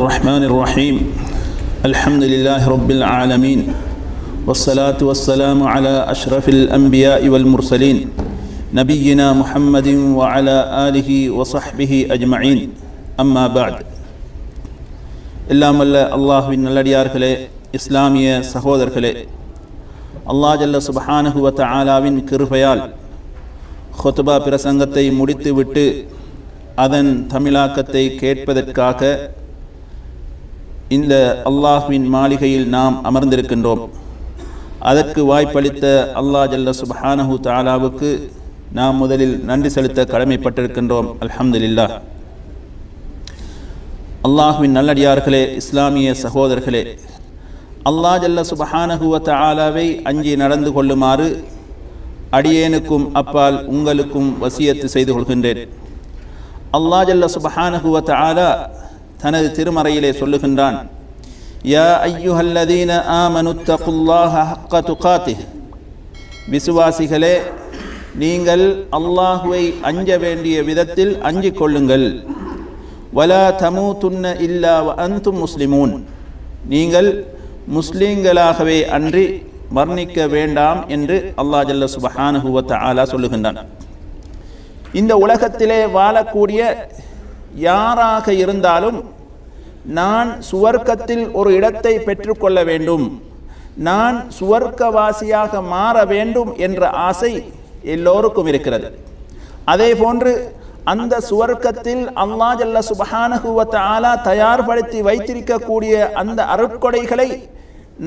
الرحمن الرحيم الحمد لله رب العالمين والصلاة والسلام على أشرف الأنبياء والمرسلين نبينا محمد وعلى آله وصحبه أجمعين أما بعد எல்லாம் வல்ல அல்லாஹ்வின் நல்லடியார்களே, இஸ்லாமிய சகோதரர்களே, அல்லாஹ் ஜல்ல சுப்ஹானஹு வ தஆலாவின் கிருபையால் ஹுத்பா பிரசங்கத்தை முடித்துவிட்டு அதன் தமிழாக்கத்தை கேட்பதற்காக இந்த அல்லாஹ்வின் மாளிகையில் நாம் அமர்ந்திருக்கின்றோம். அதற்கு வாய்ப்பளித்த அல்லாஹ் ஜல்ல சுப்ஹானஹு தஆலாவுக்கு நாம் முதலில் நன்றி செலுத்த கடமைப்பட்டிருக்கின்றோம். அல்ஹம்துலில்லாஹ். அல்லாஹ்வின் நல்லடியார்களே, இஸ்லாமிய சகோதரர்களே, அல்லாஹ் ஜல்ல சுப்ஹானஹு வ தஆலாவை அஞ்சி நடந்து கொள்ளுமாறு அடியேனுக்கும் அப்பால் உங்களுக்கும் வசியத்து செய்து கொள்கின்றேன். அல்லாஹ் ஜல்ல சுப்ஹானஹு வ தஆலா தனது திருமறையிலே சொல்லுகின்றான், யா அய்யுஹல்லதீன ஆமனுத்தகுல்லாஹ ஹக்க துகாத்திஹ், விசுவாசிகளே, நீங்கள் அல்லாஹுவை அஞ்ச வேண்டிய விதத்தில் அஞ்சிக் கொள்ளுங்கள். வலா தமூதுன்ன இல்லா வ அன்தும் முஸ்லிமூன், நீங்கள் முஸ்லீம்களாகவே அன்றி மரணிக்க வேண்டாம் என்று அல்லாஹ் ஜல்ல சுப்ஹானஹு வ தஆலா சொல்லுகின்றான். இந்த உலகத்திலே வாழக்கூடிய யாராக இருந்தாலும் நான் சுவர்க்கத்தில் ஒரு இடத்தை பெற்றுக்கொள்ள வேண்டும், நான் சுவர்க்கவாசியாக மாற வேண்டும் என்ற ஆசை எல்லோருக்கும் இருக்கிறது. அதே போன்று அந்த சுவர்க்கத்தில் அல்லாஹ் ஜல்ல சுப்ஹானஹு வ தஆலா தயார்படுத்தி வைத்திருக்கக்கூடிய அந்த அருட்கொடைகளை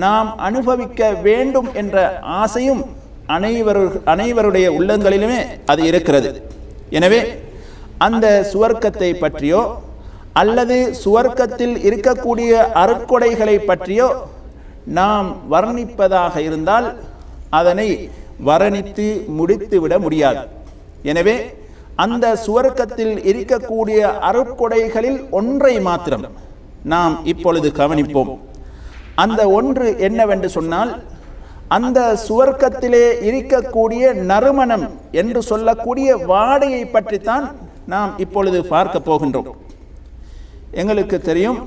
நாம் அனுபவிக்க வேண்டும் என்ற ஆசையும் அனைவருடைய உள்ளங்களிலுமே அது இருக்கிறது. எனவே அந்த சுவர்க்கத்தை பற்றியோ அல்லது சுவர்க்கத்தில் இருக்கக்கூடிய அருட்கொடைகளை பற்றியோ நாம் வர்ணிப்பதாக இருந்தால் அதனை வர்ணித்து முடித்துவிட முடியாது. எனவே அந்த சுவர்க்கத்தில் இருக்கக்கூடிய அருட்கொடைகளில் ஒன்றை மாத்திரம் நாம் இப்பொழுது கவனிப்போம். அந்த ஒன்று என்னவென்று சொன்னால், அந்த சுவர்க்கத்திலே இருக்கக்கூடிய நறுமணம் என்று சொல்லக்கூடிய வாடையை பற்றித்தான் நாம் இப்பொழுது பார்க்க போகின்றோம். எங்களுக்கு தெரியும்,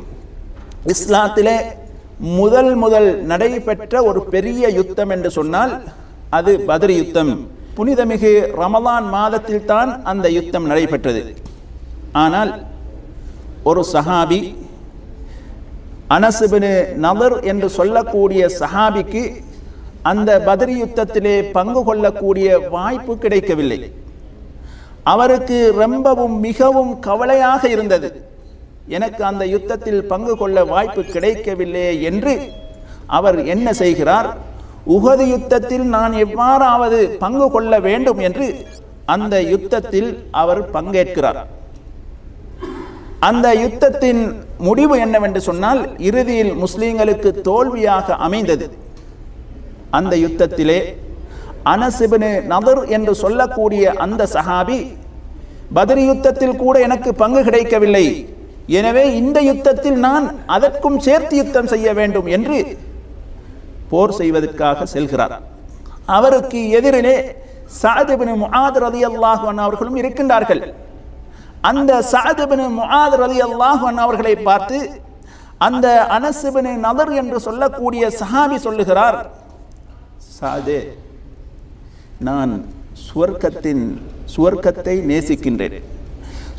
இஸ்லாத்திலே முதல் நடைபெற்ற ஒரு பெரிய யுத்தம் என்று சொன்னால் அது பத்ர் யுத்தம். புனிதமிகு ரமலான் மாதத்தில் தான் அந்த யுத்தம் நடைபெற்றது. ஆனால் ஒரு சஹாபி, அனஸ் இப்னு நதர் என்று சொல்லக்கூடிய சஹாபிக்கு அந்த பத்ர் யுத்தத்திலே பங்கு கொள்ளக்கூடிய வாய்ப்பு கிடைக்கவில்லை. அவருக்கு ரொம்பவும் மிகவும் கவலையாக இருந்தது. எனக்கு அந்த யுத்தத்தில் பங்கு கொள்ள வாய்ப்பு கிடைக்கவில்லை என்று அவர் என்ன செய்கிறார், உஹது யுத்தத்தில் நான் எவ்வாறாவது பங்கு கொள்ள வேண்டும் என்று அந்த யுத்தத்தில் அவர் பங்கேற்கிறார். அந்த யுத்தத்தின் முடிவு என்னவென்று சொன்னால், இறுதியில் முஸ்லிம்களுக்கு தோல்வியாக அமைந்தது. அந்த யுத்தத்திலே அனஸ் இப்னு நதர் என்று சொல்லக்கூடிய அந்த சஹாபி, பத்ர் யுத்தத்தில் கூட எனக்கு பங்கு கிடைக்கவில்லை, எனவே இந்த யுத்தத்தில் நான் அதற்கும் சேர்த்து யுத்தம் செய்ய வேண்டும் என்று போர் செய்வதற்காக செல்கிறார். அவருக்கு எதிரிலே சஅத் இப்னு முஆத் ரலியல்லாஹு அன்ஹு அவர்களும் இருக்கின்றார்கள். அந்த சஅத் இப்னு முஆத் ரலியல்லாஹு அன்ஹு அவர்களை பார்த்து அந்த அனஸ் இப்னு நதர் என்று சொல்லக்கூடிய சஹாபி சொல்லுகிறார், சஅதே, நான் சுவர்க்கத்தை நேசிக்கின்றேன்,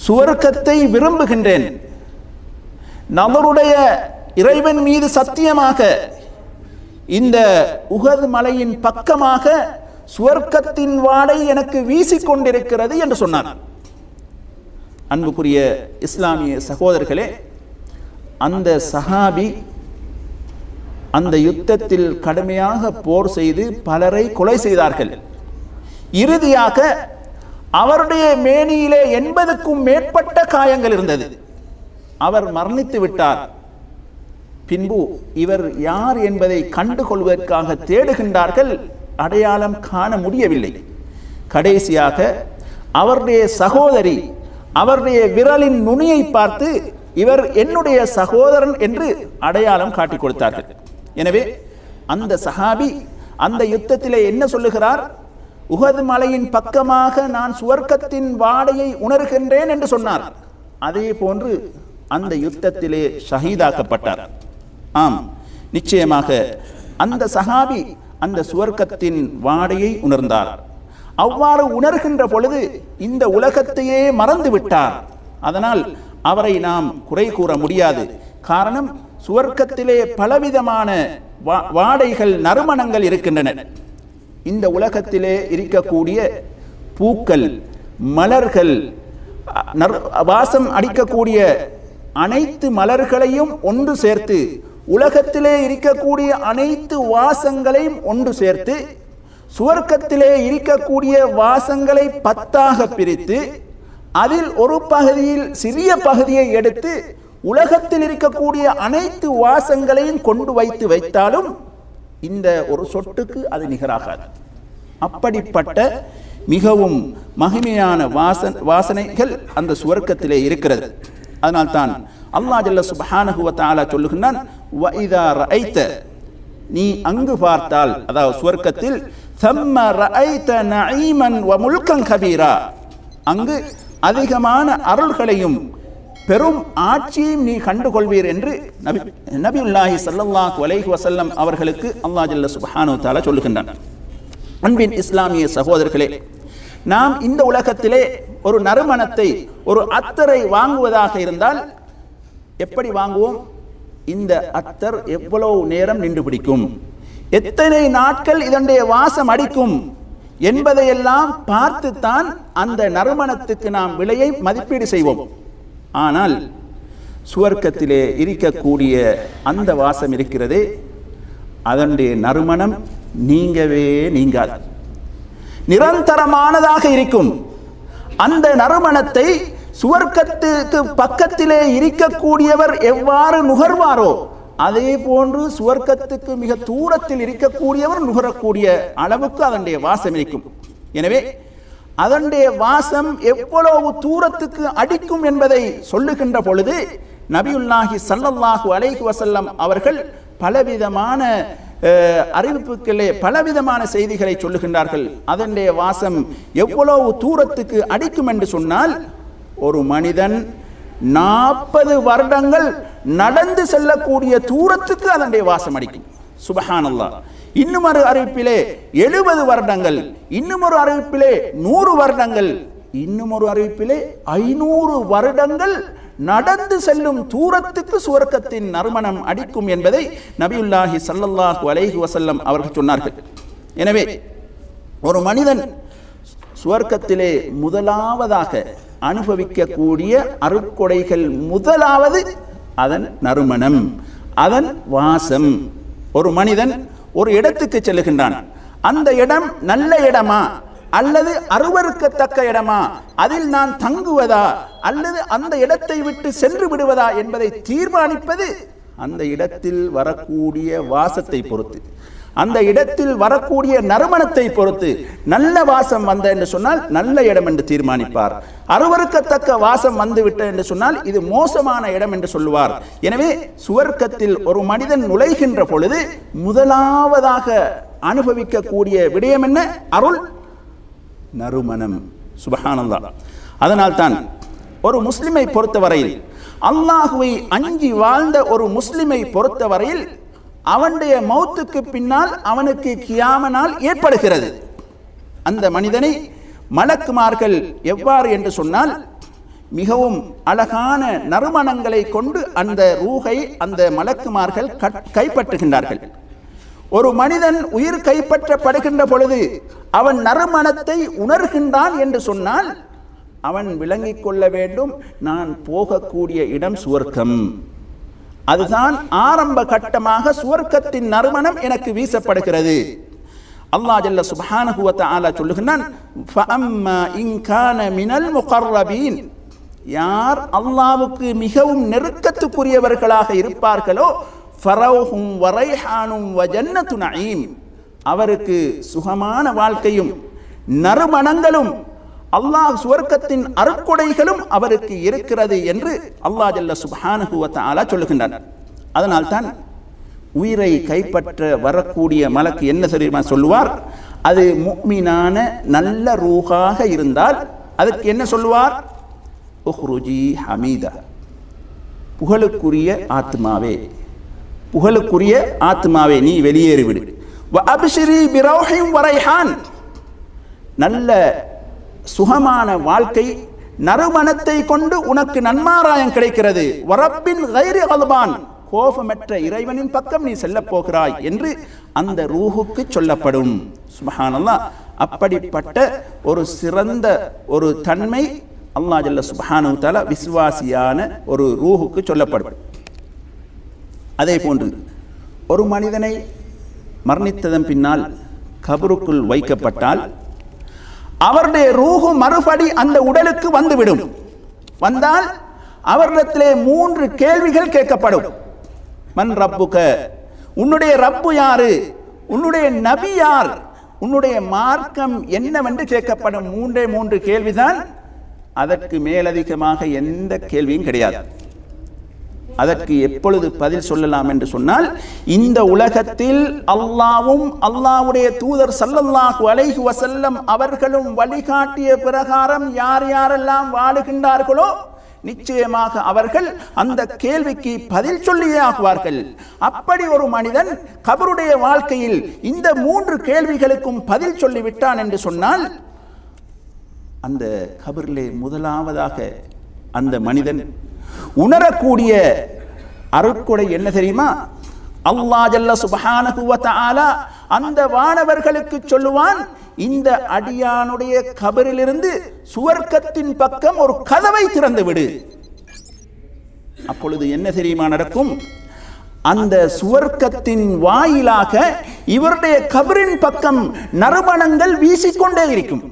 சுவர்க்கத்தை விரும்புகின்றேன். நதருடைய இறைவன் மீது சத்தியமாக இந்த உஹது மலையின் பக்கமாக சுவர்க்கத்தின் வாடை எனக்கு வீசிக்கொண்டிருக்கிறது என்று சொன்னார். அன்புக்குரிய இஸ்லாமிய சகோதரர்களே, அந்த சஹாபி அந்த யுத்தத்தில் கடுமையாக போர் செய்து பலரை கொலை செய்தார்கள். இறுதியாக அவருடைய மேனியிலே 80க்கும் மேற்பட்ட காயங்கள் இருந்தது. அவர் மரணித்து விட்டார். பின்பு இவர் யார் என்பதை கண்டுகொள்வதற்காக தேடுகின்றார்கள், அடையாளம் காண முடியவில்லை. கடைசியாக அவருடைய சகோதரி அவருடைய விரலின் நுனியை பார்த்து இவர் என்னுடைய சகோதரன் என்று அடையாளம் காட்டிக் கொடுத்தார்கள். எனவே அந்த சஹாபி அந்த யுத்தத்திலே என்ன சொல்லுகிறார், உஹது மலையின் பக்கமாக நான் சுவர்க்கத்தின் வாடையை உணர்கின்றேன் என்று சொன்னார். அதே போன்று அந்த யுத்தத்திலே ஷஹீதாக்கப்பட்டார். ஆம், நிச்சயமாக அந்த சஹாபி அந்த சுவர்க்கத்தின் வாடையை உணர்ந்தார். அவ்வாறு உணர்கின்ற பொழுது இந்த உலகத்தையே மறந்து விட்டார். அதனால் அவரை நாம் குறை கூற முடியாது. காரணம், சுவர்க்கத்திலே பலவிதமான வாடைகள், நறுமணங்கள் இருக்கின்றன. இந்த உலகத்திலே இருக்கக்கூடிய பூக்கள், மலர்கள், வாசம் அடிக்கக்கூடிய அனைத்து மலர்களையும் ஒன்று சேர்த்து, உலகத்திலே இருக்கக்கூடிய அனைத்து வாசங்களையும் ஒன்று சேர்த்து, சுவர்க்கத்திலே இருக்கக்கூடிய வாசங்களை 10ஆக பிரித்து, அதில் ஒரு பகுதியில் சிறிய பகுதியை எடுத்து உலகத்தில் இருக்கக்கூடிய அனைத்து வாசங்களையும் கொண்டு வைத்தாலும் இந்த ஒரு சொட்டுக்கு அது நிகராகாது. அப்படிப்பட்ட மிகவும் மகிமையான வாசனைகள் அந்த சுவர்க்கத்திலே இருக்கிறது. அதனால்தான் அல்லாஹ் ஜல்ல சுப்ஹானஹு வ தஆலா சொல்லுகின்றான், வ இதா ரஅய்த, நீ அங்கு பார்த்தால், அதாவது சுவர்க்கத்தில், தம்ம ரஅய்த நஈமன் வ முல்கன் கபீரா, அங்கு அதிகமான அருள்களையும் பெரும் ஆட்சியையும் நீ கண்டுகொள்வீர் என்று நபியுல்லாஹி ஸல்லல்லாஹு அலைஹி வஸல்லம் அவர்களுக்கு அல்லாஹ் ஜல்ல சுப்ஹானஹு வ தஆலா சொல்லுகின்றான். அன்பின் இஸ்லாமிய சகோதரர்களே, நாம் இந்த உலகத்திலே ஒரு நறுமணத்தை, ஒரு அத்தரை வாங்குவதாக இருந்தால் எப்படி வாங்குவோம்? இந்த அத்தர் எவ்வளவு நேரம் நின்று பிடிக்கும், எத்தனை நாட்கள் இதனுடைய வாசம் அடிக்கும் என்பதையெல்லாம் பார்த்துத்தான் அந்த நறுமணத்துக்கு நாம் விலையை மதிப்பீடு செய்வோம். ஆனால் சுவர்க்கத்திலே இருக்கக்கூடிய அந்த வாசம் இருக்கிறதே, அதனுடைய நறுமணம் நீங்கவே நீங்காது, நிரந்தரமானதாக இருக்கும். அந்த நறுமணத்தை சுவர்க்கத்துக்கு பக்கத்திலே இருக்கக்கூடியவர் எவ்வாறு நுகர்வாரோ அதே போன்று சுவர்க்கத்துக்கு மிக தூரத்தில் இருக்கக்கூடியவர் நுகரக்கூடிய அளவுக்கு அதனுடைய வாசம் இருக்கும். எனவே அதனுடைய வாசம் எவ்வளவு தூரத்துக்கு அடிக்கும் என்பதை சொல்லுகின்ற பொழுது நபியுல்லாஹி ஸல்லல்லாஹு அலைஹி வஸல்லம் அவர்கள் பலவிதமான அறிவிப்புகளே பலவிதமான செய்திகளை சொல்லுகின்றார்கள். அதனுடைய வாசம் எவ்வளவு தூரத்துக்கு அடிக்கும் என்று சொன்னால், ஒரு மனிதன் 40 வருடங்கள் நடந்து செல்லக்கூடிய தூரத்துக்கு அதனுடைய வாசம் அடிக்கும். சுப்ஹானல்லாஹ். இன்னும் ஒரு அறிவிப்பிலே 70 வருடங்கள், இன்னும் ஒரு அறிவிப்பிலே 100 வருடங்கள், இன்னும் ஒரு அறிவிப்பிலே 500 வருடங்கள் நடந்து செல்லும் தூரத்துக்கு சுவர்க்கத்தின் நறுமணம் அடிக்கும் என்பதை நபியுல்லாஹி ஸல்லல்லாஹு அலைஹி வஸல்லம் அவர்கள் சொன்னார்கள். எனவே ஒரு மனிதன் சுவர்க்கத்திலே முதலாவதாக அனுபவிக்கக்கூடிய அருட்கொடைகள், முதலாவது அதன் நறுமணம், அதன் வாசம். ஒரு மனிதன் ஒரு இடத்துக்கு செல்லுகின்றான், அந்த இடம் நல்ல இடமா அல்லது அருவருக்கத்தக்க இடமா, அதில் நான் தங்குவதா அல்லது அந்த இடத்தை விட்டு சென்று விடுவதா என்பதை தீர்மானிப்பது அந்த இடத்தில் வரக்கூடிய வாசத்தை பொறுத்து, அந்த இடத்தில் வரக்கூடிய நறுமணத்தை பொறுத்து. நல்ல வாசம் வந்த என்று சொன்னால் நல்ல இடம் என்று தீர்மானிப்பார். அருவருக்கத்தக்க வாசம் வந்துவிட்ட என்று சொன்னால் இது மோசமான இடம் என்று சொல்லுவார். எனவே சுவர்க்கத்தில் ஒரு மனிதன் நுழைகின்ற பொழுது முதலாவதாக அனுபவிக்கக்கூடிய விடயம் என்ன? அருள், நறுமணம். சுப்ஹானல்லாஹ். அதனால்தான் ஒரு முஸ்லிமை பொறுத்தவரையில், அல்லாஹுவை அஞ்சி வாழ்ந்த ஒரு முஸ்லிமை பொறுத்தவரையில், அவனுடைய மௌத்துக்கு பின்னால் அவனுக்கு கியாம நாள் ஏற்படுகிறது. அந்த மனிதனை மலக்குமார்கள் எவ்வாறு என்று சொன்னால், மிகவும் அழகான நறுமணங்களை கொண்டு அந்த ரூஹை அந்த மலக்குமார்கள் கைப்பற்றுகின்றார்கள். ஒரு மனிதன் உயிர் கைப்பற்றப்படுகின்ற பொழுது அவன் நறுமணத்தை உணர்கின்றான் என்று சொன்னால் அவன் விளங்கிக் கொள்ள வேண்டும், நான் போகக்கூடிய இடம் சுவர்க்கம். அதுதான் ஆரம்ப கட்டமாக சுவர்க்கத்தின் நறுமணம் எனக்கு வீசப்படுகிறது. அல்லாஹ் ஜல்ல சுப்ஹானஹு வ தஆலா சொல்லுகிறான், ஃபஅம்மா இன் கான மினல் முகர்ரபீன், யார் அல்லாஹ்வுக்கு மிகவும் நெருக்கத்துக்குரியவர்களாக இருப்பார்களோ, ஃபரௌஹும் வ ரைஹானும் வ ஜன்னத்து நஈம், அவருக்கு சுகமான வாழ்க்கையும் நறுமணங்களும் அல்லாஹ் சுவர்க்கத்தின் அருட்கொடைகளும் அவருக்கு இருக்கிறது என்று அல்லாஹ் ஜல்ல சுப்ஹானஹு வ தஆலா சொல்லுகின்றார். அதனால்தான் உயிரை கைப்பற்ற வரக்கூடிய மலக்கு என்ன தெரியுமா சொல்லுவார்? அது முஃமினான நல்ல ரூஹாக இருந்தால் அதற்கு என்ன சொல்லுவார்? உஹ்ருஜி ஹமீதா, புகழுக்குரிய ஆத்மாவே, புகழுக்குரிய ஆத்மாவே நீ வெளியேறிவிடு. வஅப்ஷிரி பிரௌஹின் வரைஹான், நல்ல சுகமான வாழ்க்கை நறுமணத்தை கொண்டு உனக்கு நன்மாராயம் கிடைக்கிறது. வரப்பின் கைரி கல்பான், கோபமற்ற இறைவனின் பக்கம் நீ செல்ல போகிறாய் என்று அந்த ரூஹுக்கு சொல்லப்படும். சுப்ஹானல்லாஹ், அப்படிப்பட்ட ஒரு சிறந்த ஒரு தன்மை அல்லாஹ் ஜல்ல சுப்ஹானஹு வ தஆலா விசுவாசியான ஒரு ரூஹுக்கு சொல்லப்படும். அதே போன்று ஒரு மனிதனை மரணித்ததன் பின்னால் கபருக்குள் வைக்கப்பட்டால் அவருடைய ரூஹு மறுபடி அந்த உடலுக்கு வந்துவிடும். வந்தால் அவரிடத்திலே 3 கேள்விகள் கேட்கப்படும். மன் ரப்புக, உன்னுடைய ரப்பு யாரு, உன்னுடைய நபி யார், உன்னுடைய மார்க்கம் என்னவென்று கேட்கப்படும். 3 கேள்விதான், அதற்கு மேலதிகமாக எந்த கேள்வியும் கிடையாது. அதற்கு எப்பொழுது பதில் சொல்லலாம் என்று சொன்னால், இந்த உலகத்தில் அல்லாஹ்வும் அல்லாஹ்வுடைய தூதர் ஸல்லல்லாஹு அலைஹி வஸல்லம் அவர்களும் வழிகாட்டிய பிரகாரம் யார் யாரெல்லாம் வாழுகின்றார்களோ நிச்சயமாக அவர்கள் அந்த கேள்விக்கு பதில் சொல்லியே ஆகுவார்கள். அப்படி ஒரு மனிதன் கபருடைய வாழ்க்கையில் இந்த 3 கேள்விகளுக்கும் பதில் சொல்லிவிட்டான் என்று சொன்னால், அந்த கபரிலே முதலாவதாக அந்த மனிதன் உணரக்கூடிய அருட்கொடை என்ன தெரியுமா? அல்லாஹ் ஜல்ல சுப்ஹானஹு வ தஆலா அந்த வானவர்களுக்கு சொல்லுவான், இந்த அடியானுடைய கபரிலிருந்து சுவர்க்கத்தின் பக்கம் ஒரு கதவை திறந்து விடு. அப்பொழுது என்ன தெரியுமா நடக்கும்? அந்த சுவர்க்கத்தின் வாயிலாக இவருடைய கபரின் பக்கம் நறுமணங்கள் வீசிக்கொண்டே இருக்கும்.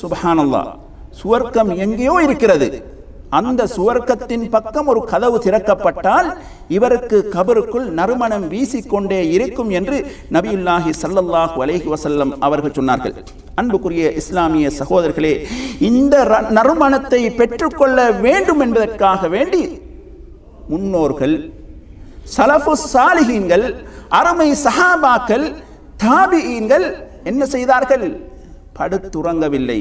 சுப்ஹானல்லாஹ், சுவர்க்கம் எங்கேயோ இருக்கிறது. அந்த சுவர்க்கத்தின் பக்கம் ஒரு கதவு திறக்கப்பட்டால் இவருக்கு கபருக்குள் நறுமணம் வீசிக்கொண்டே இருக்கும் என்று நபியுல்லாஹி ஸல்லல்லாஹு அலைஹி வஸல்லம் அவர்கள் சொன்னார்கள். அன்புக்குரிய இஸ்லாமிய சகோதரர்களே, இந்த நறுமணத்தை பெற்றுக்கொள்ள வேண்டும் என்பதற்காக வேண்டி முன்னோர்கள், சலஃபு சாலிஹீன்கள், அருமை சஹாபாக்கள், தாபிஈன்கள் என்ன செய்தார்கள்? படுத்துறங்கவில்லை,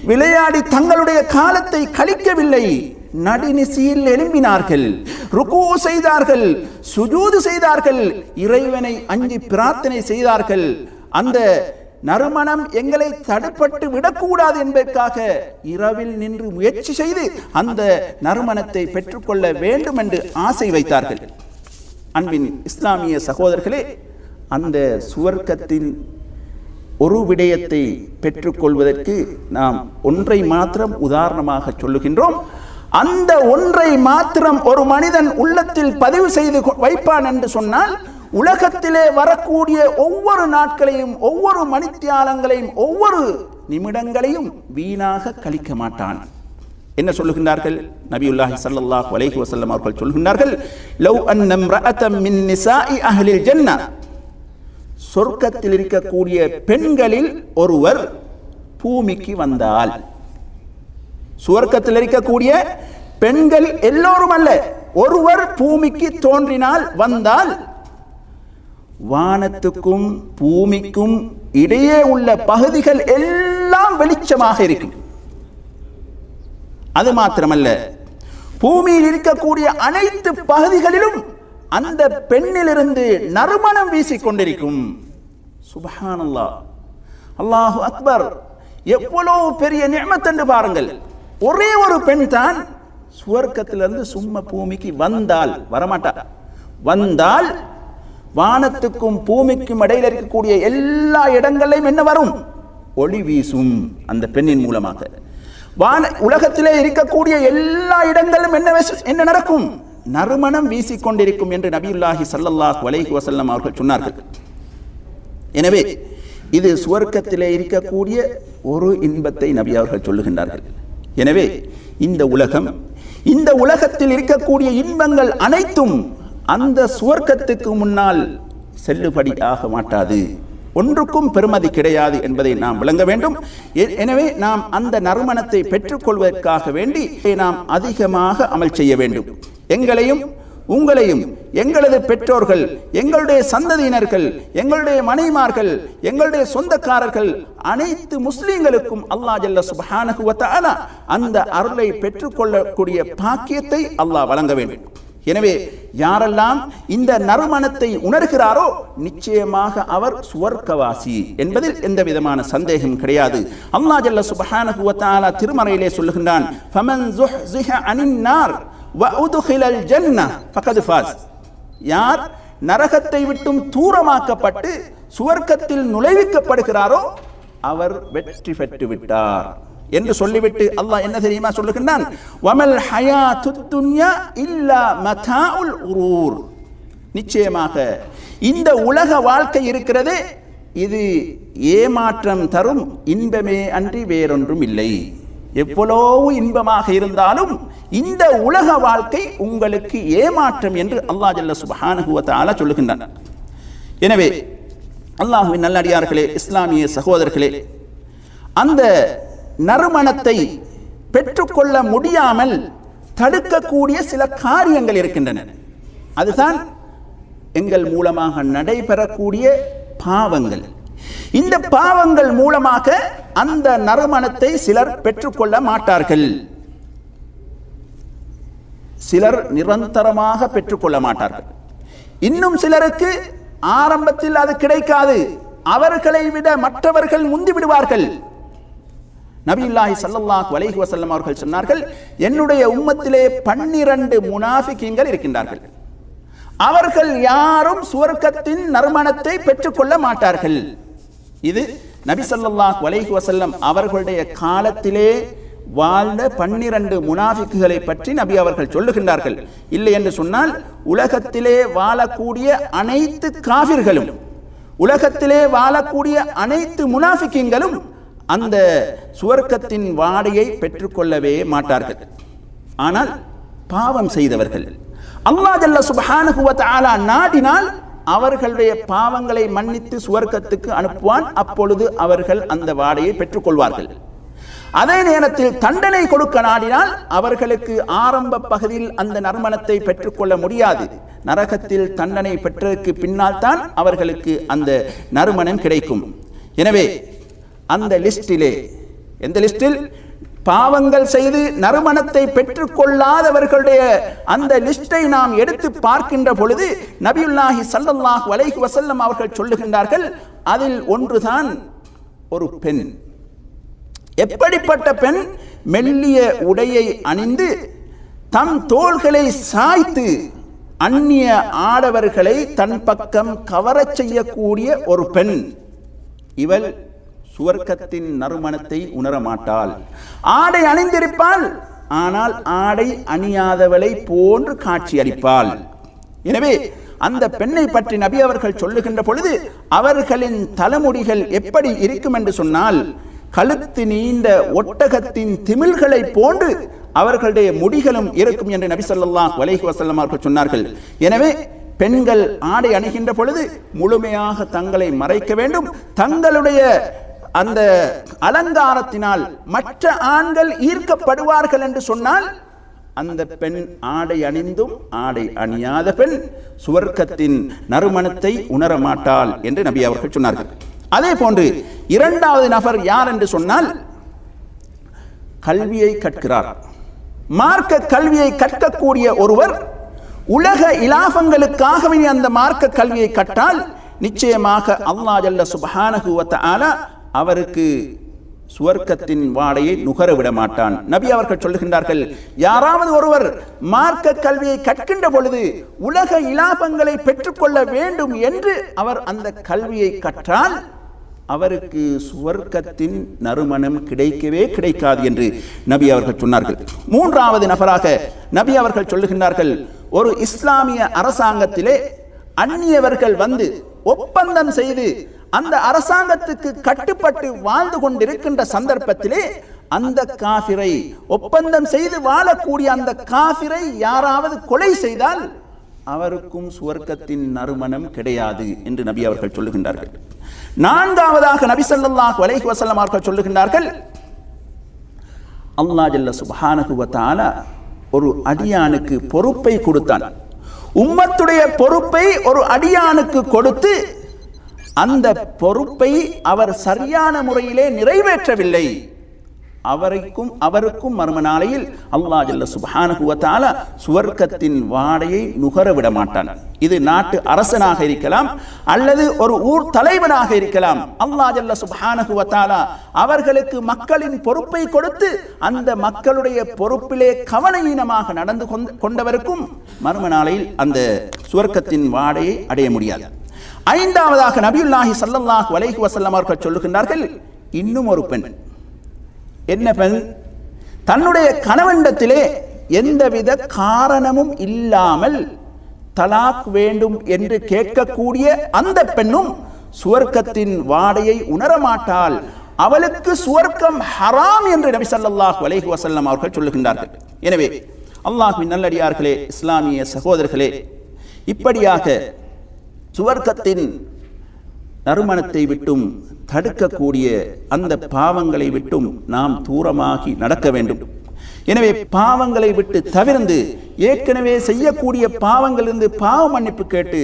விளையாடி தங்களுடைய காலத்தை கழிக்கவில்லை. நடுநிசியில் எழும்பினார்கள், ருக்கு செய்தார்கள், சுஜூது செய்தார்கள், இறைவனை அஞ்சி பிரார்த்தனை செய்தார்கள். அந்த நறுமணம் எங்களை தடுப்பட்டு விடக்கூடாது என்பதற்காக இரவில் நின்று முயற்சி செய்து அந்த நறுமணத்தை பெற்றுக்கொள்ள வேண்டும் என்று ஆசை வைத்தார்கள். அன்பின் இஸ்லாமிய சகோதரர்களே, அந்த சுவர்க்கத்தின் ஒரு விடயத்தை பெற்றுக்கொள்வதற்கு நாம் ஒன்றை மாத்திரம் உதாரணமாக சொல்லுகின்றோம். அந்த ஒன்றை மாத்திரம் ஒரு மனிதன் உள்ளத்தில் பதிவு செய்து வைப்பான் என்று சொன்னால், உலகத்திலே வரக்கூடிய ஒவ்வொரு நாட்களையும், ஒவ்வொரு மணித்தியாலங்களையும், ஒவ்வொரு நிமிடங்களையும் வீணாக கழிக்க மாட்டான். என்ன சொல்லுகின்றார்கள்? நபியுல்லாஹி ஸல்லல்லாஹு அலைஹி வஸல்லம் அவர்கள் சொல்லுகின்றார்கள், லவ் அன்ன இம்ரஅத்தன் மின் நிசாஇ அஹ்லில் ஜன்னah, சொர்க்கத்தில் இருக்கக்கூடிய பெண்களில் ஒருவர் பூமிக்கு வந்தால், சுவர்க்கத்தில் இருக்கக்கூடிய பெண்கள் எல்லோரும் அல்ல, ஒருவர் பூமிக்கு தோன்றினால், வந்தால், வானத்துக்கும் பூமிக்கும் இடையே உள்ள பகுதிகள் எல்லாம் வெளிச்சமாக இருக்கும். அது மாத்திரமல்ல, பூமியில் இருக்கக்கூடிய அனைத்து பகுதிகளிலும் அந்த பெண்ணிலிருந்து நறுமணம் வீசிக்கொண்டிருக்கும். சுப்ஹானல்லாஹ், அல்லாஹு அக்பர், எவ்வளவு பெரிய நிஅமத் என்று பாருங்கள். ஒரே ஒரு பெண் தான் சுவர்க்கத்திலிருந்து சும்மா பூமிக்கு வந்தால், வரமாட்டார், வந்தால் வானத்துக்கும் பூமிக்கும் இடையில் இருக்கக்கூடிய எல்லா இடங்களையும் என்ன வரும்? ஒளி வீசும். அந்த பெண்ணின் மூலமாக உலகத்திலே இருக்கக்கூடிய எல்லா இடங்களும் என்ன நடக்கும்? நறுமணம் வீசிக்கொண்டிருக்கும் என்று நபியுல்லாஹி ஸல்லல்லாஹு அலைஹி வஸல்லம் அவர்கள் சொன்னார்கள். எனவே இது சுவர்க்கத்திலே இருக்கக்கூடிய ஒரு இன்பத்தை நபி அவர்கள் சொல்லுகின்றார்கள். எனவே இந்த உலகத்தில் இருக்கக்கூடிய இன்பங்கள் அனைத்தும் அந்த சுவர்க்கத்துக்கு முன்னால் செல்லுபடி ஆக மாட்டாது, ஒன்றுக்கும் பெருமதி கிடையாது என்பதை நாம் விளங்க வேண்டும். எனவே நாம் அந்த நறுமணத்தை பெற்றுக்கொள்வதற்காக வேண்டி நாம் அதிகமாக அமல் செய்ய வேண்டும். எங்களையும் உங்களையும் எங்களது பெற்றோர்கள், எங்களுடைய சந்ததியினர்கள், எங்களுடைய மனைவிமார்கள், எங்களுடைய சொந்தக்காரர்கள் அனைத்து முஸ்லிம்களுக்கும் அல்லாஹ் ஜல்ல சுப்ஹானஹு வ தஆலா அந்த அருளை பெற்றுக்கொள்ளக்கூடிய பாக்கியத்தை அல்லாஹ் வழங்க வேண்டும். எனவே யாரெல்லாம் இந்த நறுமணத்தை உணர்கிறாரோ நிச்சயமாக அவர் சுவர்க்கவாசி என்பதில் எந்த விதமான சந்தேகம் கிடையாது. அல்லாஹ் ஜல்ல சுப்ஹானஹு வ தஆலா திருமறையிலே சொல்லுகின்றான், ஃபமன் ஸுஹ்ஸிஹ அனின் நார் வ உத்கிலல் ஜன்னஹ் ஃபகத் ஃபாஸ். யார் நரகத்தை விட்டும் தூரமாக்கப்பட்டு சுவர்க்கத்தில் நுழைவிக்கப்படுகிறாரோ அவர் வெற்றி பெற்று விட்டார் என்று சொல்லிவிட்டு அல்லாஹ் என்ன தெரியுமா சொல்லுகின்றான், வமல் ஹயாத்துத் துன்யா இல்லா மதாஉல் உரூர். நிச்சயமாக இந்த உலக வாழ்க்கை இருக்கிறது, இது ஏமாற்றம் தரும் இன்பமே அன்றி வேறொன்றும் இல்லை. எவ்வளவு இன்பமாக இருந்தாலும் இந்த உலக வாழ்க்கை உங்களுக்கு ஏமாற்றம் என்று அல்லாஹ் ஜல்ல சுப்ஹானஹு வ தஆலா சொல்லுகின்றான். எனவே அல்லாஹ்வின் நல்லடியார்களே, இஸ்லாமிய சகோதரர்களே, அந்த நறுமணத்தை பெற்றுக்கொள்ள முடியாமல் தடுக்கக்கூடிய சில காரியங்கள் இருக்கின்றன. அதுதான் எங்கள் மூலமாக நடைபெறக்கூடிய பாவங்கள். இந்த பாவங்கள் மூலமாக அந்த நறுமணத்தை சிலர் பெற்றுக்கொள்ள மாட்டார்கள், சிலர் நிரந்தரமாக பெற்றுக்கொள்ள மாட்டார்கள். இன்னும் சிலருக்கு ஆரம்பத்தில் அது கிடைக்காது, அவர்களை விட மற்றவர்கள் முந்தி விடுவார்கள். நபியுல்லாஹி ஸல்லல்லாஹு அலைஹி வஸல்லம் அவர்கள் சொன்னார்கள், என்னுடைய உம்மத்திலே 12 முனாஃபிகீன்கள் இருக்கின்றார்கள், அவர்கள் யாரும் சுவர்க்கத்தின் நறுமணத்தை பெற்றுக்கொள்ள மாட்டார்கள். இது நபி ஸல்லல்லாஹு அலைஹி வஸல்லம் அவர்களுடைய காலத்திலே வாழ்ந்த 12 முனாஃபிக்குகளை பற்றி நபி அவர்கள் சொல்லுகின்றார்கள். இல்லை என்று சொன்னால் உலகத்திலே வாழக்கூடிய அனைத்து காஃபிர்களும், உலகத்திலே வாழக்கூடிய அனைத்து முனாஃபிகீன்களும் அந்த சுவர்க்கத்தின் வாடையை பெற்றுக்கொள்ளவே மாட்டார்கள். ஆனால் பாவம் செய்தவர்கள் அல்லாஹ் ஜல்ல சுப்ஹானஹு வ தஆலா நாடினால் அவர்களுடைய பாவங்களை மன்னித்து சுவர்க்கத்துக்கு அனுப்புவான். அப்பொழுது அவர்கள் அந்த வாடையை பெற்றுக்கொள்வார்கள். அதே நேரத்தில் தண்டனை கொடுக்க நாடினால் அவர்களுக்கு ஆரம்ப பகுதியில் அந்த நறுமணத்தை பெற்றுக்கொள்ள முடியாது. நரகத்தில் தண்டனை பெற்றதற்கு பின்னால் தான் அவர்களுக்கு அந்த நறுமணம் கிடைக்கும். எனவே அந்த லிஸ்டிலே, எந்த லிஸ்டில் பாவங்கள் செய்து நறுமணத்தை பெற்றுக்கொள்ளாதவர்களுடைய அந்த லிஸ்டை நாம் எடுத்து பார்க்கின்ற பொழுது நபியுல்லாஹி ஸல்லல்லாஹு அலைஹி வஸல்லம் அவர்கள் சொல்லுகின்றார்கள், அதில் ஒன்றுதான் ஒரு பெண். எப்படிப்பட்ட பெண்? மெல்லிய உடையை அணிந்து தம் தோள்களை சாய்த்து அந்நிய ஆடவர்களை தன் பக்கம் கவரச் செய்யக்கூடிய ஒரு பெண். இவள் சுவர்க்கத்தின் நறுமணத்தை உணரமாட்டாள். ஆடை அணிந்திருப்பாள், ஆனால் ஆடை அணியாதவளை போன்று காட்சி அளிப்பாள். எனவே அந்த பெண்ணை பற்றி நபி அவர்கள் சொல்லுகின்ற பொழுது அவர்களின் தலைமுடிகள் எப்படி இருக்கும் என்று சொன்னால், கழுத்து நீண்ட ஒட்டகத்தின் திமில்களை போன்று அவர்களுடைய முடிகளும் இருக்கும் என்று நபி ஸல்லல்லாஹு அலைஹி வஸல்லம் அவர்கள் சொன்னார்கள். எனவே பெண்கள் ஆடை அணிகின்ற பொழுது முழுமையாக தங்களை மறைக்க வேண்டும். தங்களுடைய அந்த அலங்காரத்தினால் மற்ற ஆண்கள் ஈர்க்கப்படுவார்கள் என்று சொன்னால் அந்த பெண் ஆடை அணிந்தும் ஆடை அணியாத பெண் சுவர்க்கத்தின் நறுமணத்தை உணரமாட்டாள் என்று நபி அவர்கள் சொன்னார்கள். அதே போன்று இரண்டாவது நபர் யார் என்று சொன்னால், கல்வியை கற்கிறார். மார்க்க கல்வியை கற்கக்கூடிய ஒருவர் உலக இலாபங்களுக்காகவே அந்த மார்க்க கல்வியை கற்றால் நிச்சயமாக அல்லாஹ் ஜல்ல சுப்ஹானஹு வ தஆலா அவருக்கு சுவர்க்கத்தின் வாடையை நுகர விட மாட்டான். நபி அவர்கள் சொல்லுகின்றார்கள், யாராவது ஒருவர் மார்க்க கல்வியை கற்கின்ற பொழுது உலக இலாபங்களை பெற்றுக்கொள்ள வேண்டும் என்று அவர் அந்த கல்வியை கற்றால் அவருக்கு சுவர்க்கத்தின் நறுமணம் கிடைக்கவே கிடைக்காது என்று நபி அவர்கள் சொன்னார்கள். மூன்றாவது நபராக நபி அவர்கள் சொல்லுகின்றார்கள், ஒரு இஸ்லாமிய அரசாங்கத்திலே அந்நியவர்கள் வந்து ஒப்பந்தம் செய்து அந்த அரசாங்கத்துக்கு கட்டுப்பட்டு வாழ்ந்து கொண்டிருக்கின்ற சந்தர்ப்பத்திலே அந்த காஃபிரை, ஒப்பந்தம் செய்து வாழக்கூடிய அந்த காஃபிரை யாராவது கொலை செய்தால் அவருக்கும் சுவர்க்கத்தின் நறுமணம் கிடையாது என்று நபி அவர்கள் சொல்லுகின்றார்கள். நான்காவதாக நபி ஸல்லல்லாஹு அலைஹி வஸல்லம் அவர்கள் சொல்லுகின்றார்கள், அல்லாஹ் ஜல்ல சுப்ஹானஹு வ தஆலா ஒரு அடியானுக்கு பொறுப்பை கொடுத்தான். உம்மத்துடைய பொறுப்பை ஒரு அடியானுக்கு கொடுத்து அந்த பொறுப்பை அவர் சரியான முறையிலே நிறைவேற்றவில்லை, அவருக்கும் மர்ம நாளையில் அல்லாஹ் ஜல்ல சுப்ஹானஹு வ தஆலா சுவர்க்கத்தின் வாடையை நுகர விட மாட்டான். இது நாட்டு அரசனாக இருக்கலாம் அல்லது ஒரு ஊர் தலைவனாக இருக்கலாம். அல்லாஹ் ஜல்ல சுப்ஹானஹு வ தஆலா அவர்களுக்கு மக்களின் பொறுப்பை கொடுத்து அந்த மக்களுடைய பொறுப்பிலே கவனஈனமாக நடந்து கொண்டவருக்கும் மர்ம நாளையில் அந்த சுவர்க்கத்தின் வாடையை அடைய முடியாது. ஐந்தாவதாக நபியுல்லாஹி ஸல்லல்லாஹு அலைஹி வஸல்லம் அவர்கள் சொல்லுகின்றார்கள், இன்னும் ஒரு பெண். என்ன பெண்? தன்னுடைய கணவனிடத்திலே எந்தவித காரணமும் இல்லாமல் தலாக் வேண்டும் என்று கேட்கக்கூடிய அந்த பெண்ணும் சுவர்க்கத்தின் வாடையை உணரமாட்டாள், அவளுக்கு சுவர்க்கம் ஹராம் என்று நபி ஸல்லல்லாஹு அலைஹி வஸல்லம் அவர்கள் சொல்லுகின்றார்கள். எனவே அல்லாஹ்வின் நல்லடியார்களே, இஸ்லாமிய சகோதரர்களே, இப்படியாக சுவர்க்கத்தின் நறுமணத்தை விட்டும் தடுக்கக்கூடிய அந்த பாவங்களை விட்டும் நாம் தூரமாகி நடக்க வேண்டும். எனவே பாவங்களை விட்டு தவிர்ந்து ஏற்கனவே செய்யக்கூடிய பாவங்களிலிருந்து பாவ மன்னிப்பு கேட்டு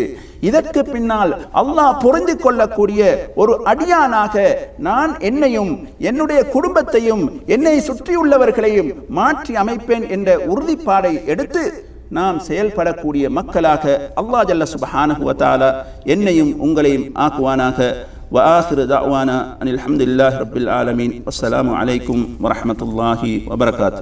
இதற்கு பின்னால் அல்லாஹ் பொருந்தி கொள்ளக்கூடிய ஒரு அடியானாக நான் என்னையும் என்னுடைய குடும்பத்தையும் என்னை சுற்றியுள்ளவர்களையும் மாற்றி அமைப்பேன் என்ற உறுதிப்பாடை எடுத்து நாம் செயல்படக்கூடிய மக்களாக அல்லாஹ் ஜல்ல சுப்ஹானஹு வ தஆலா என்னையும் உங்களையும் ஆக்குவானாக. وآخر دعوانا أن الحمد لله رب العالمين والسلام عليكم ورحمة الله وبركاته.